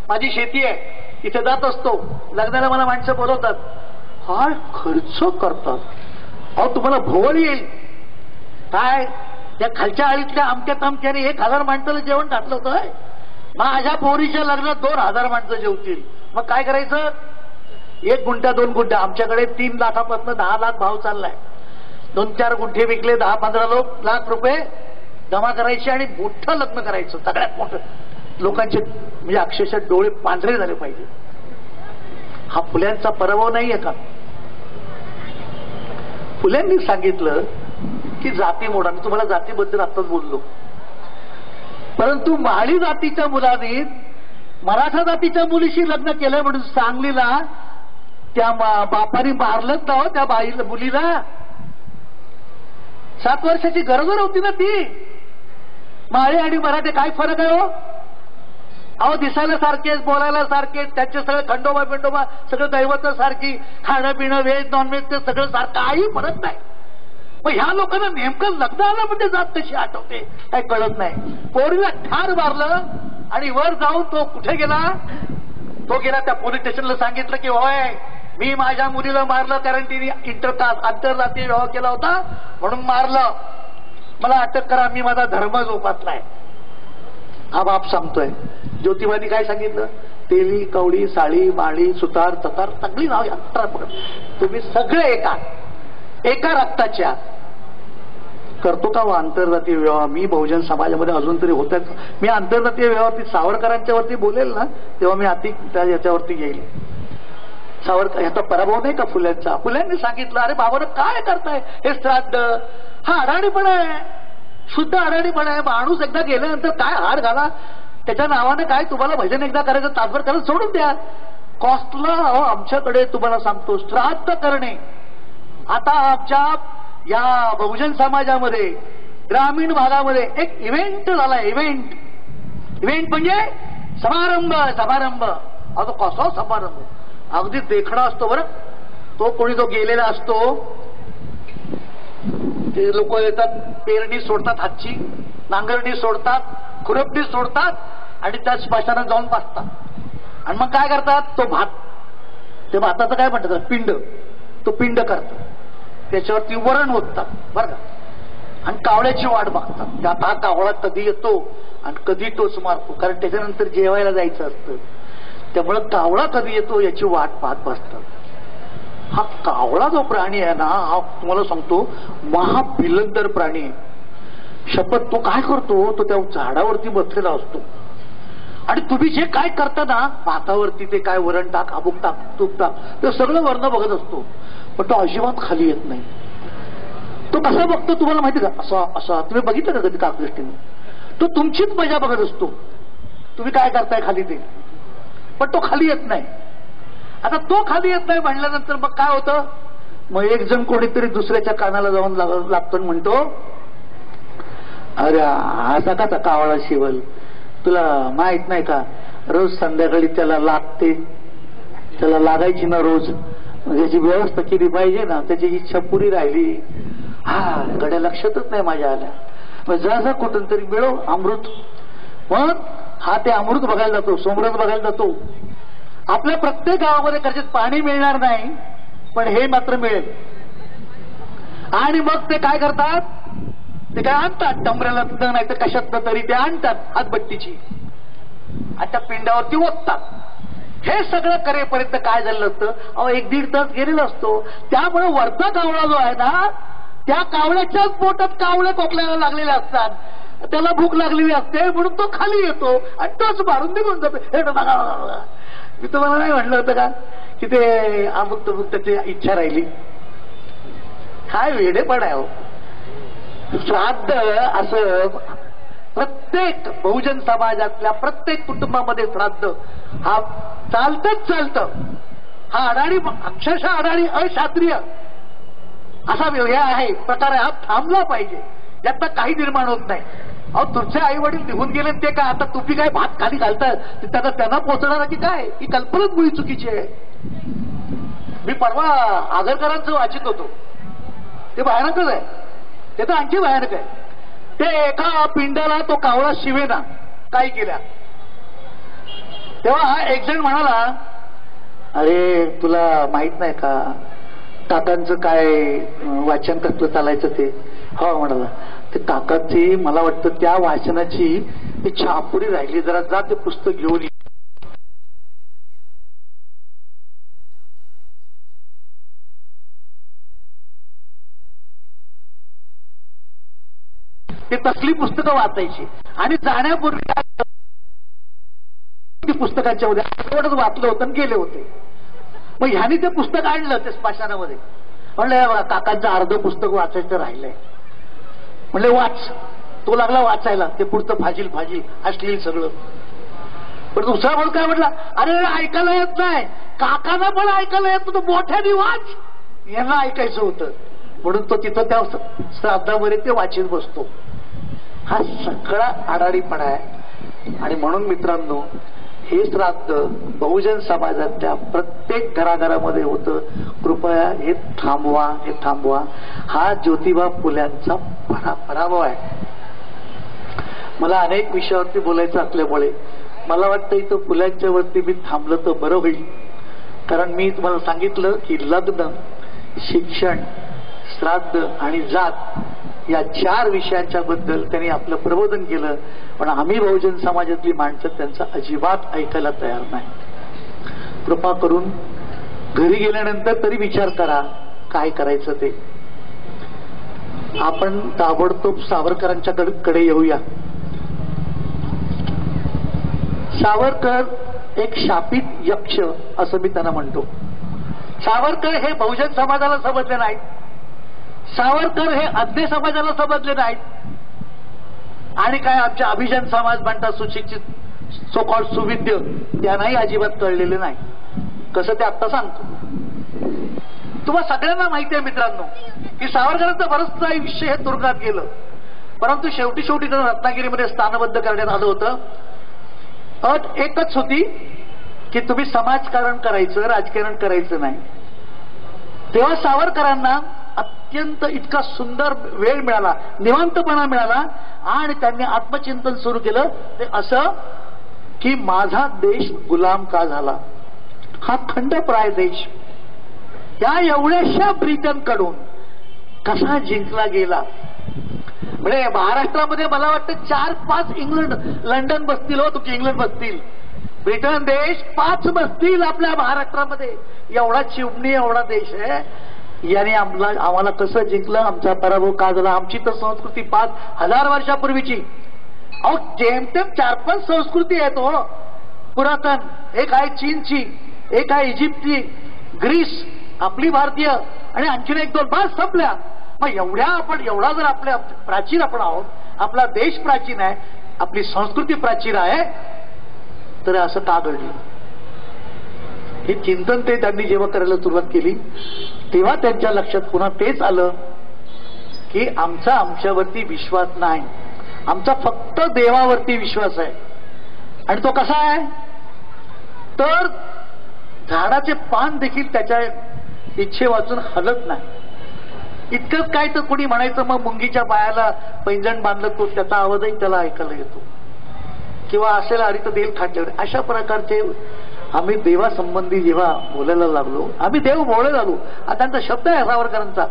माझी शेती आहे, इथे जात असतो. लग्नाला मला माणसं बोलवतात, हा खर्च करतात. अहो तुम्हाला भोवळ येईल काय, त्या खालच्या आळीतल्या अमक्या तमक्याने 1000 माणसाला जेवण घातलं होतं. माझ्या पोरीच्या लग्नात 2000 माणसं जेवतील. मग काय करायचं? 1 गुंठा 2 गुंठा, आमच्याकडे 3 लाखापासून 10 लाख भाव चाललाय. 2-4 गुंठे विकले, 10-15 लाख रुपये जमा करायचे आणि मोठं लग्न करायचं, सगळ्यात मोठं. लोकांचे म्हणजे अक्षरशः डोळे पांढरे झाले पाहिजे. हा फुल्यांचा पराभव नाहीये का? फुल्यांनी सांगितलं की जाती मोडा. मी तुम्हाला जातीबद्दल आत्ताच बोललो. परंतु माळी जातीच्या मुलाने मराठा जातीच्या मुलीशी लग्न केलं म्हणून सांगलीला त्या बापाने मारलंच ना हो त्या बाईला, मुलीला. 7 वर्षाची गरोदर होती ना ती. माळी आणि मराठे काय फरक आहे हो? अहो दिसायला सारखेच, बोलायला सारखे, त्यांचे सगळे खंडोबा बिंडोबा सगळं दैवत सारखी, खाणं पिणं व्हेज नॉनव्हेज ते सगळं सारखं, काही फरक नाही. मग ह्या लोकांना नेमकं लग्नाला म्हणजे जात कशी आठवते काय कळत नाही. पोरीला ठार मारलं आणि वर जाऊन तो कुठे गेला? तो गेला त्या पोलीस स्टेशनला, सांगितलं की होय मी माझ्या मुलीला मारलं कारण तिने इंटरकास्ट आंतरजातीय विवाह केला होता म्हणून मारलं, मला अटक करा, मी माझा धर्म जोपासलाय. हा बाप सांगतोय. ज्योतिबानी काय सांगितलं? तेली, कवडी, साळी, माळी, सुतार, ततार सगळी नाव यात्रा, तुम्ही सगळे एका रक्ताच्या. करतो का आंतरजातीय विवाह? मी बहुजन समाजामध्ये अजून तरी होत. मी आंतरजातीय विवाहावरती सावरकरांच्या वरती बोलेल ना तेव्हा मी याच्यावरती येईल. सावरकर ह्याचा पराभव नाही का फुल्यांचा? फुल्यांनी सांगितलं, अरे बाबांनो काय करताय हे श्राद्ध? हा अडाणीपणा आहे, शुद्ध अडाणीपणा आहे. माणूस एकदा गेल्यानंतर काय हार घाला त्याच्या नावाने काय तुम्हाला भजन एकदा करायचं, तासभर त्याला सोडून द्या. कॉस्टला अहो आमच्याकडे तुम्हाला सांगतो श्राद्ध करणे आता आमच्या या बहुजन समाजामध्ये ग्रामीण भागामध्ये एक इव्हेंट झालाय. इव्हेंट म्हणजे समारंभ. आता कसा समारंभ? अगदी देखणा असतो बरं. तो कोणी जो गेलेला असतो, ते लोक येतात, पेरणी सोडतात, हातची नांगरणी सोडतात, खुरपणी सोडतात आणि त्या स्मशानात जाऊन पाचतात. आणि मग काय करतात? तो भात, ते भाताचं काय म्हणतात? पिंड. तो पिंड करतात, त्याच्यावरती वरण ओततात बरं का, आणि कावळ्याची वाट बघतात. त्यात हा कावळा कधी येतो आणि कधी टोच मारतो, कारण त्याच्यानंतर जेवायला जायचं असतं. त्यामुळे कावळा कधी येतो याची वाट पाहत बसतात. हा कावळा जो प्राणी आहे ना, हा तुम्हाला सांगतो महाभिलंदर प्राणी आहे. शपथ. तो काय करतो? तो त्या झाडावरती बसलेला असतो आणि तुम्ही जे काय करता ना भातावरती, ते काय वरण टाक, अमुक टाक, तूप टाक, ते सगळं वर्ण बघत असतो. पण तो अजिबात खाली येत नाही. तो कसा बघतो तुम्हाला माहिती का? असा तुम्ही बघितलं का कधी काकदृष्टीने? तो तुमचीच मजा बघत असतो, तुम्ही काय करताय खाली ते. पण तो खाली येत नाही. आता तो खाली येत नाही म्हणल्यानंतर मग काय होतं? मग एक जण कोणीतरी दुसऱ्याच्या कानाला जाऊन लागतो आणि म्हणतो, अरे असा कसा कावळा शिवल, तुला माहित नाही का रोज संध्याकाळी त्याला लागते, त्याला लागायची ना रोज, त्याची व्यवस्था केली पाहिजे ना, त्याची इच्छा पुरी राहिली. हा गड्या लक्षातच नाही माझ्या आल्या. मग जा कुठून तरी मिळव अमृत. मग हा ते अमृत बघायला जातो, सोमरस बघायला जातो. आपल्या प्रत्येक गावामध्ये कदाचित पाणी मिळणार नाही, पण हे मात्र मिळेल. आणि मग ते काय करतात? ते काय आणतात, टमऱ्याला नाही तर कशात तरी ते आणतात हातबट्टीची, आणि त्या पिंडावरती ओततात. हे सगळं करेपर्यंत काय झालं असतं? अहो 1-1.5 तास गेलेला असतो. त्यामुळे वरचा कावळा जो आहे ना, त्या कावळ्याच्याच पोटात कावळे कोकल्याला लागलेले असतात. त्याला भूक लागलेली असते म्हणून तो खाली येतो आणि तोच मारून निघून जातो. मी तुम्हाला नाही म्हटलं होतं का की ते अमुक तमुक त्याची इच्छा राहिली. काय वेडेपण आहे हो. श्राद्ध असं प्रत्येक बहुजन समाजातल्या प्रत्येक कुटुंबामध्ये श्राद्ध हा चालतं. हा अडाणी, अक्षरशः अडाणी, अशास्त्रीय असा हे आहे प्रकार आहे. हा थांबला पाहिजे. यातनं काही निर्माण होत नाही. अहो तुमचे आई वडील निघून गेले ते काय आता तुम्ही काय भात खाली घालताय त्यांना पोचणार की काय? ही कल्पनाच मुळी चुकीची आहे. मी परवा आगरकरांचं वाचित होतो. ते भयानकच आहे. ते तर आणखी भयानक आहे. ते एका पिंडाला तो कावळा शिवेना काय केल्या. तेव्हा एक जण म्हणाला, अरे तुला माहित नाही का काकांचं काय वाचन कसलं चालायचं ते? हो म्हणाला. ते काकाची मला वाटतं त्या वाचनाची इच्छा अपुरी राहिली. जरा जा ते पुस्तक घेऊन ये. ते तसली पुस्तकं वाचायची आणि जाण्यापूर्वी पुस्तकांच्या मध्ये एवढंच वाचलं होतं आणि गेले होते. मग ह्यानी ते पुस्तक आणलं ते स्मशानामध्ये. म्हणलं काकांचं अर्ध पुस्तक वाचायचं राहिलंय. म्हणले वाच. तो लागला वाचायला. ते पुढचं फाजील असलेली सगळं. पण दुसरा म्हणून काय म्हटला, अरे ऐकायला येत नाही. काकांना पण ऐकायला येत नव्हतं. मोठ्याने वाच. यांना ऐकायचं होतं म्हणून तो तिथं त्या श्राद्धामध्ये ते वाचित बसतो. हा सगळा आडाणीपणा आहे. आणि म्हणून मित्रांनो हे श्राद्ध बहुजन समाजातल्या प्रत्येक घराघरामध्ये होतं. कृपया हे थांबवा. हा ज्योतिबा फुल्यांचा पराभव आहे. मला अनेक विषयावरती बोलायचं असल्यामुळे मला वाटतं इथं फुल्यांच्या वरती मी थांबलं तर बरं होईल. कारण मी तुम्हाला सांगितलं की लग्न, शिक्षण, श्राद्ध आणि जात या 4 विषयांच्या बद्दल त्यांनी आपलं प्रबोधन केलं. पण आम्ही बहुजन समाजातली माणसं त्यांचं अजिबात ऐकायला तयार नाही. कृपा करून घरी गेल्यानंतर तरी विचार करा काय करायचं ते. आपण ताबडतोब सावरकरांच्या कडे येऊया. सावरकर एक शापित यक्ष असं मी त्यांना म्हणतो. सावरकर हे बहुजन समाजाला समजले नाहीत. सावरकर हे आज्ञे समाजाला समजले नाहीत. आणि काय आमच्या अभिजन समाज म्हणतात सुशिक्षित सोकॉल्ड सुविद्य त्यांनाही अजिबात कळलेले नाही. कसं ते आत्ता सांगतो. तुम्हाला सगळ्यांना माहिती आहे मित्रांनो की सावरकरांचं बरंच आयुष्य हे तुरुंगात गेलं. परंतु शेवटी त्यांना रत्नागिरीमध्ये स्थानबद्ध करण्यात आलं होतं. अट एकच होती की तुम्ही समाजकारण करायचं, राजकारण करायचं नाही. तेव्हा सावरकरांना अत्यंत इतका सुंदर वेळ मिळाला, निवांतपणा मिळाला आणि त्यांनी आत्मचिंतन सुरू केलं. ते असं की माझा देश गुलाम का झाला, हा खंडप्राय देश त्या एवढ्याशा ब्रिटनकडून कसा जिंकला गेला. म्हणजे महाराष्ट्रामध्ये मला वाटतं 4-5 इंग्लंड लंडन बसतील हो तुमची, इंग्लंड बसतील, ब्रिटन देश 5 बसतील आपल्या महाराष्ट्रामध्ये. एवढा चिमणी एवढा देश आहे. याने आम्हाला कसं जिंकलं, आमचा पराभव का झाला. आमची तर संस्कृती 5000 वर्षापूर्वीची. अहो जेमतेम 4-5 संस्कृती आहेत हो पुरातन. एक आहे चीनची, एक आहे इजिप्तची, ग्रीस, आपली भारतीय आणि आणखीन 1-2 बस संपल्या. मग एवढा जर आपल्या प्राचीन आपण आहोत, आपला देश प्राचीन आहे, आपली संस्कृती प्राचीन आहे, तर असं का घडलं. हे चिंतन ते त्यांनी जेव्हा करायला सुरुवात केली तेव्हा त्यांच्या लक्षात पुन्हा तेच आलं की आमच्यावरती विश्वास नाही, आमचा फक्त देवावरती विश्वास आहे. आणि तो कसा आहे तर झाडाचे पान देखील त्याच्या इच्छे वाचून हलत नाही. इतकंच काय तर कोणी म्हणायचं मग मुंगीच्या पायाला पैंजण बांधलं तो त्याचा आवाजही त्याला ऐकायला येतो, किंवा असेल हरित देल खाटल्यावर. अशा प्रकारचे आम्ही देवासंबंधी जेव्हा बोलायला लागलो, आम्ही देव भोळे झालो. आता त्यांचा शब्द आहे सावरकरांचा,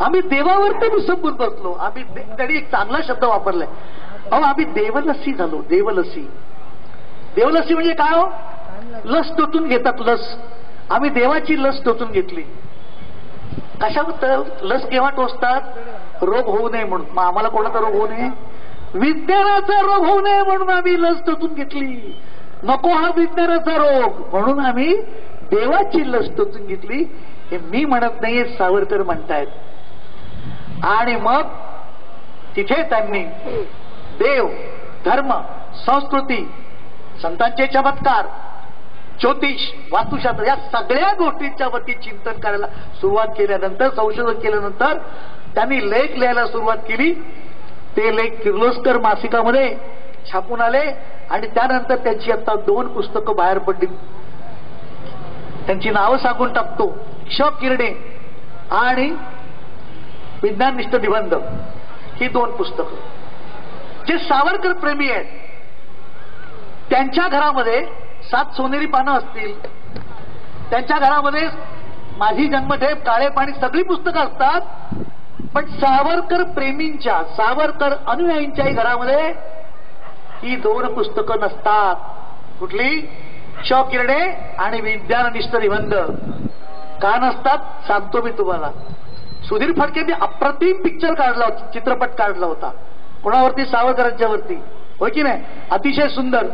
आम्ही देवावरती विसंबून बसलो. आम्ही त्यांनी एक चांगला शब्द वापरलाय. अहो आम्ही देवलसी झालो. देवलसी म्हणजे काय हो, लस टोचून घेतात लस. आम्ही देवाची लस टोचून घेतली. कशाबद्दल लस केव्हा टोचतात, रोग होऊ नये म्हणून. मग आम्हाला कोणाचा रोग होऊ नये? विज्ञानाचा रोग होऊ नये म्हणून आम्ही लस टोचून घेतली. नको हा विज्ञानाचा रोग म्हणून आम्ही देवाची लस टोचून घेतली. हे मी म्हणत नाहीये, सावरकर म्हणतायत. आणि मग तिथे त्यांनी देव, धर्म, संस्कृती, संतांचे चमत्कार, ज्योतिष, वास्तुशास्त्र या सगळ्या गोष्टींच्या वरती चिंतन करायला सुरुवात केल्यानंतर, संशोधन केल्यानंतर त्यांनी लेख लिहायला सुरुवात केली. ते लेख किर्लोस्कर मासिकामध्ये छापून आले आणि त्यानंतर त्यांची आता 2 पुस्तकं बाहेर पडली. त्यांची नावं सांगून टाकतो. क्ष किरणे आणि विज्ञाननिष्ठ निबंध ही 2 पुस्तकं. जे सावरकर प्रेमी आहेत त्यांच्या घरामध्ये 7 सोनेरी पानं असतील, त्यांच्या घरामध्ये माझी जन्मठेप, काळे पाणी सगळी पुस्तकं असतात. पण सावरकर प्रेमींच्या, सावरकर अनुयायींच्याही घरामध्ये ही 2 पुस्तकं नसतात. कुठली? क्ष किरणे आणि विज्ञाननिष्ठ निबंध. का नसतात सांगतो मी तुम्हाला. सुधीर फडकेंनी अप्रतिम पिक्चर काढला होता, चित्रपट काढला होता. कोणावरती? सावरकरांच्या वरती, होय की नाही? अतिशय सुंदर.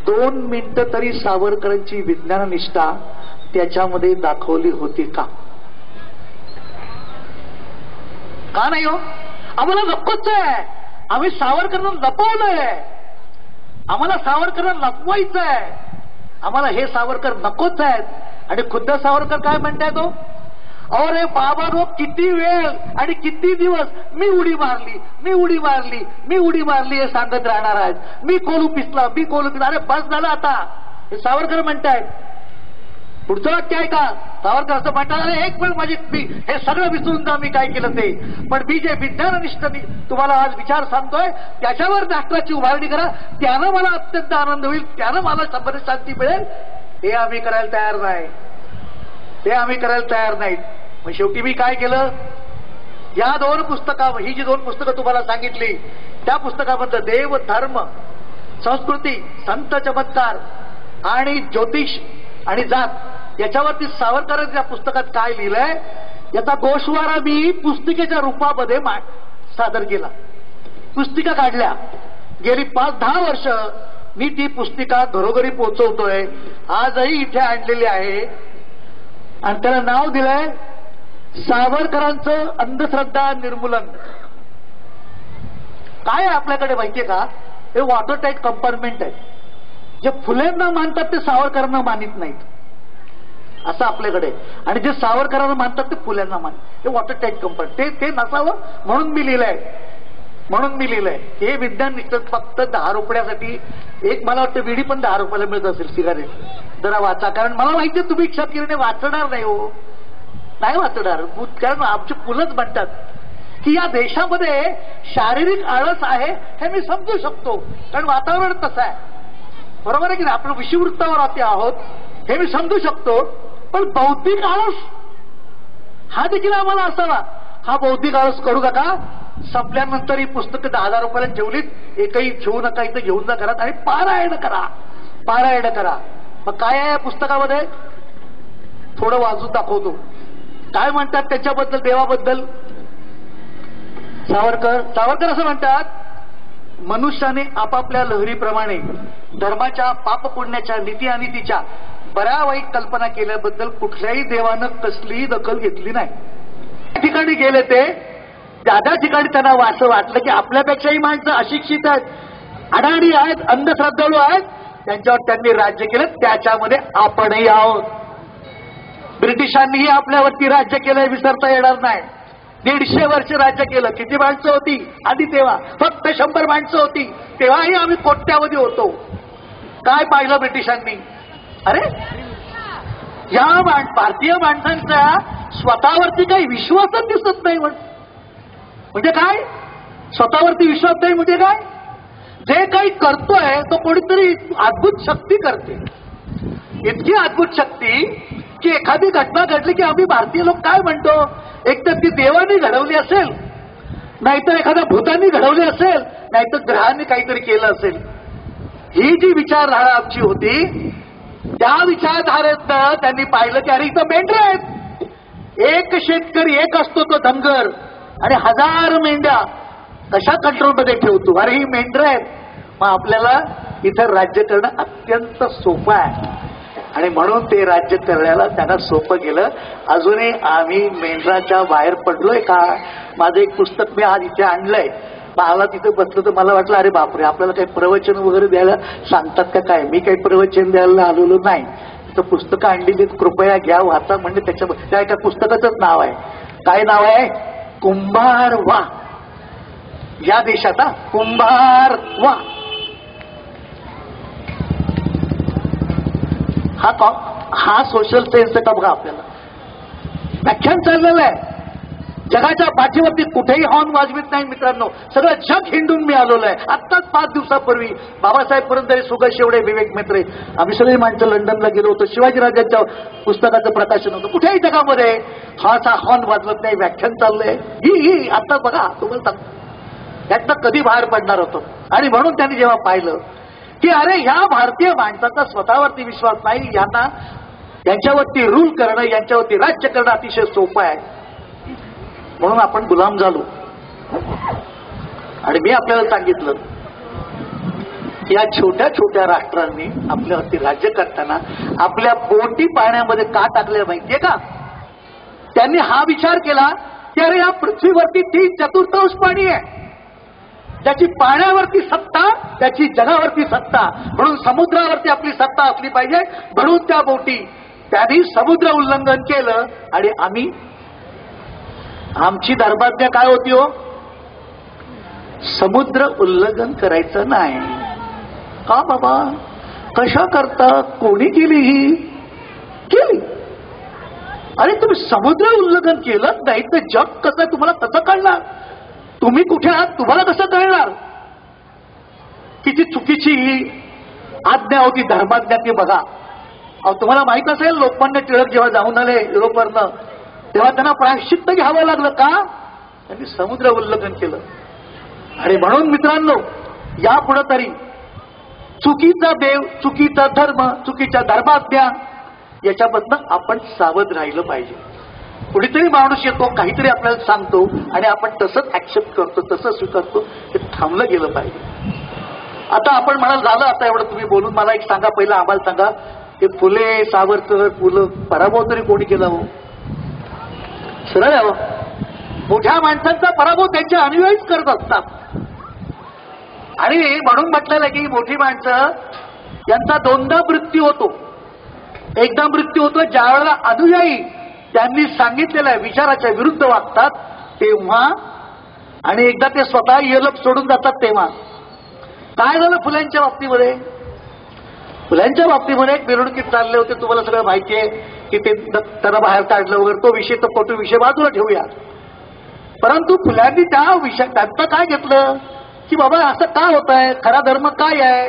2 मिनिटं तरी सावरकरांची विज्ञाननिष्ठा त्याच्यामध्ये दाखवली होती का? का नाही हो? आम्हाला नकोच आहे. आम्ही सावरकरांना लपवलंय. आम्हाला सावरकरांना लपवायचं आहे. आम्हाला हे सावरकर नकोच आहेत. आणि खुद्द सावरकर काय म्हणतायत हो? अरे बाबा, किती वेळ आणि किती दिवस मी उडी मारली, मी उडी मारली, मी उडी मारली हे सांगत राहणार आहेत. मी कोलू पिसला, मी कोलू पिसला. अरे बस झालं आता. हे सावरकर म्हणतायत. पुढचं वाक्य आहे का? सावरकर असं म्हणतात, अरे एक वेळ माझी हे सगळं विसरून जा मी काय केलं ते. पण मी जे विज्ञाननिष्ठ तुम्हाला आज विचार सांगतोय त्याच्यावर राष्ट्राची उभारणी करा, त्यानं मला अत्यंत आनंद होईल, त्यानं मला संबंध शांती मिळेल. हे आम्ही करायला तयार नाही. ते आम्ही करायला तयार नाहीत. मग शेवटी मी काय केलं? या 2 पुस्तकं, ही जी 2 पुस्तकं तुम्हाला सांगितली त्या पुस्तकामधलं देव, धर्म, संस्कृती, संत चमत्कार आणि ज्योतिष आणि जात याच्यावरती सावरकरांनी या पुस्तकात काय लिहिलंय याचा गोषवारा मी पुस्तिकेच्या रूपामध्ये सादर केला. पुस्तिका काढल्या. गेली 5-10 वर्ष मी ती पुस्तिका घरोघरी पोहोचवतोय. आजही इथे आणलेली आहे आणि त्याला नाव दिलंय सावरकरांचं अंधश्रद्धा निर्मूलन. काय आहे आपल्याकडे माहितीये का? हे वॉटर टाईट कंपार्टमेंट आहे. जे फुलेंना मानतात ते सावरकरांना मानित नाहीत, असं आपल्याकडे. आणि जे सावरकरांना मानतात ते फुल्यांना मानतात. हे वॉटर टाईट कंपार्टमेंट. ते नसावं म्हणून मी लिहिलंय. हे विज्ञान निष्ठ फक्त 10 रुपयासाठी. एक मला वाटतं विडी पण 10 रुपयाला मिळत असेल, सिगारेट. जरा वाचा, कारण मला माहितीये तुम्ही क्ष किरणे वाचणार नाही हो, नाही वाचणार. कारण आमची मुलंच म्हणतात की या देशामध्ये शारीरिक आळस आहे हे मी समजू शकतो, कारण वातावरण तसं आहे. बरोबर आहे की नाही? आपण विषुववृत्तावर आहोत हे मी समजू शकतो. पण बौद्धिक आळस हा देखील आम्हाला असावा. हा बौद्धिक आळस करू नका. संपल्यानंतर ही पुस्तकं 10,000 रुपयाला ठेवलीत. एकही ठेवू नका, इथं घेऊन जा घरात आणि पारायण करा. मग काय आहे या पुस्तकामध्ये? थोडं वाचून दाखवतो. काय म्हणतात त्याच्याबद्दल, देवाबद्दल? सावरकर असं म्हणतात, मनुष्याने आपापल्या लहरीप्रमाणे धर्माच्या, पाप पुण्याच्या, नीती अनितीच्या बऱ्या वाईट कल्पना केल्याबद्दल कुठल्याही देवानं कसलीही दखल घेतली नाही. त्या ठिकाणी गेले ते, ज्या ठिकाणी त्यांना असं वाटलं की आपल्यापेक्षाही माणसं अशिक्षित आहेत, अडाणी आहेत, अंधश्रद्धाळू आहेत, त्यांच्यावर त्यांनी राज्य केलं. त्याच्यामध्ये आपणही आहोत. ब्रिटिशांनीही आपल्यावरती राज्य केलंय, विसरता येणार नाही. 150 वर्ष राज्य केलं. किती माणसं होती आधी? तेव्हा फक्त 100 माणसं होती. तेव्हाही आम्ही कोट्यावधी होतो. काय पाहिलं ब्रिटिशांनी? अरे या भारतीय माणसांचा स्वतःवरती काही विश्वासच दिसत नाही. म्हणजे काय? स्वतःवरती विश्वास नाही म्हणजे काय? जे काही करतोय तो कोणीतरी अद्भुत शक्ती करते. इतकी अद्भुत शक्ती की एखादी घटना घडली की आम्ही भारतीय लोक काय म्हणतो? एक तर ती देवाने घडवली असेल, नाहीतर एखाद्या भूतांनी घडवली असेल, नाहीतर ग्रहांनी काहीतरी केलं असेल. ही जी विचारधारा आमची होती, त्या विचारधारेतनं त्यांनी पाहिलं की अरे इथं मेंढरं आहेत. एक शेतकरी एक असतो तो धनगर, आणि 1000 मेंढ्या कशा कंट्रोलमध्ये ठेवतो? अरे ही मेंढर आहेत. मग आपल्याला इथं राज्य करणं अत्यंत सोपं आहे आणि म्हणून ते राज्य करण्याला त्यांना सोपं गेलं. अजूनही आम्ही मेंढराच्या बाहेर पडलोय का? माझं एक पुस्तक मी आज इथे आणलंय. मला तिथे बसलं तर मला वाटलं अरे बापरे, आपल्याला काही प्रवचन वगैरे द्यायला सांगतात का काय? मी काही प्रवचन द्यायला आलेलो नाही. तर पुस्तकं आणलेली कृपया घ्या, वाचा. म्हणजे त्या एका पुस्तकाचंच नाव आहे. काय नाव आहे? कुंभार वा. या देशात कुंभार वा. हा सोशल सेन्स का बघा. आपल्याला व्याख्यान चाललेलं आहे. जगाच्या पाठीवरती कुठेही हॉर्न वाजवित नाही मित्रांनो. सगळं जग हिंडून मी आलेलो आहे. आत्ताच 5 दिवसापूर्वी बाबासाहेब पुरंदरे, सुगत शेवडे, विवेक मेत्रे आम्ही सगळी माणसं लंडनला गेलो होतो. शिवाजीराजांच्या पुस्तकाचं प्रकाशन होतं. कुठेही जगामध्ये हा हॉर्न वाजवत नाही. व्याख्यान चाललंय. ही आता बघा, तुम्हाला सांगतो त्यातनं कधी बाहेर पडणार होतो. आणि म्हणून त्यांनी जेव्हा पाहिलं की अरे ह्या भारतीय माणसाचा स्वतःवरती विश्वास नाही, यांना यांच्यावरती रूल करणं, यांच्यावरती राज्य करणं अतिशय सोपं आहे, म्हणून आपण गुलाम झालो. आणि मी आपल्याला सांगितलं की या छोट्या छोट्या राष्ट्रांनी आपल्यावरती राज्य करताना आपल्या बोटी पाण्यामध्ये का टाकल्या माहितीये का? त्यांनी हा विचार केला की अरे या पृथ्वीवरती 3/4 पाणी आहे. त्याची पाण्यावरती सत्ता, त्याची जगावरती सत्ता, म्हणून समुद्रावरती आपली सत्ता असली पाहिजे. म्हणून त्या बोटी त्यांनी समुद्र उल्लंघन केलं. आणि आमची धर्माज्ञा काय होती हो? समुद्र उल्लंघन करायचं नाही. का बाबा? कशा करता? कोणी केली? ही केली. अरे तुम्ही समुद्र उल्लंघन केलं नाही तर जग कसं आहे तुम्हाला कसं कळणार? तुम्ही कुठे आहात तुम्हाला कसं कळणार? किती चुकीची ही आज्ञा होती धर्माज्ञाची बघा. अहो तुम्हाला माहित असेल लोकमान्य टिळक जेव्हा जाऊन आले युरोपवरनं तेव्हा त्यांना प्रायश्चित्त घ्यावं लागलं. का? त्यांनी समुद्र उल्लंघन केलं. आणि म्हणून मित्रांनो, यापुढे तरी चुकीचा देव, चुकीचा धर्म, चुकीच्या धर्माज्ञा याच्यापासून आपण सावध राहिलं पाहिजे. कुणीतरी माणूस येतो, काहीतरी आपल्याला सांगतो आणि आपण तसंच ऍक्सेप्ट करतो, तसं स्वीकारतो. हे थांबलं गेलं पाहिजे. आता आपण म्हणाल झालं आता एवढं तुम्ही बोलून, मला एक सांगा, पहिलं आम्हाला सांगा, हे फुले, सावरकर, पुलं पराभव तरी कोणी केला हो? सरळ आहे. मोठ्या माणसांचा पराभव त्यांच्या अनुयायीच करत असतात. आणि म्हणून म्हटलेलं की मोठी माणसं यांचा 2दा मृत्यू होतो. एकदा मृत्यू होतो ज्या वेळेला अनुयायी त्यांनी सांगितलेल्या विचाराच्या विरुद्ध वागतात तेव्हा, आणि एकदा ते स्वतः येलप सोडून जातात तेव्हा. काय झालं फुल्यांच्या बाबतीमध्ये? फुल्यांच्या बाबतीमध्ये एक मिरवणुकीत चालले होते, तुम्हाला सगळं माहिती आहे की ते त्यांना बाहेर काढलं वगैरे. तो विषय, तो कटू विषय बाजूला ठेवूया. परंतु फुल्यांनी त्या विषय त्यांचं काय घेतलं की बाबा असं का होत आहे, खरा धर्म काय आहे?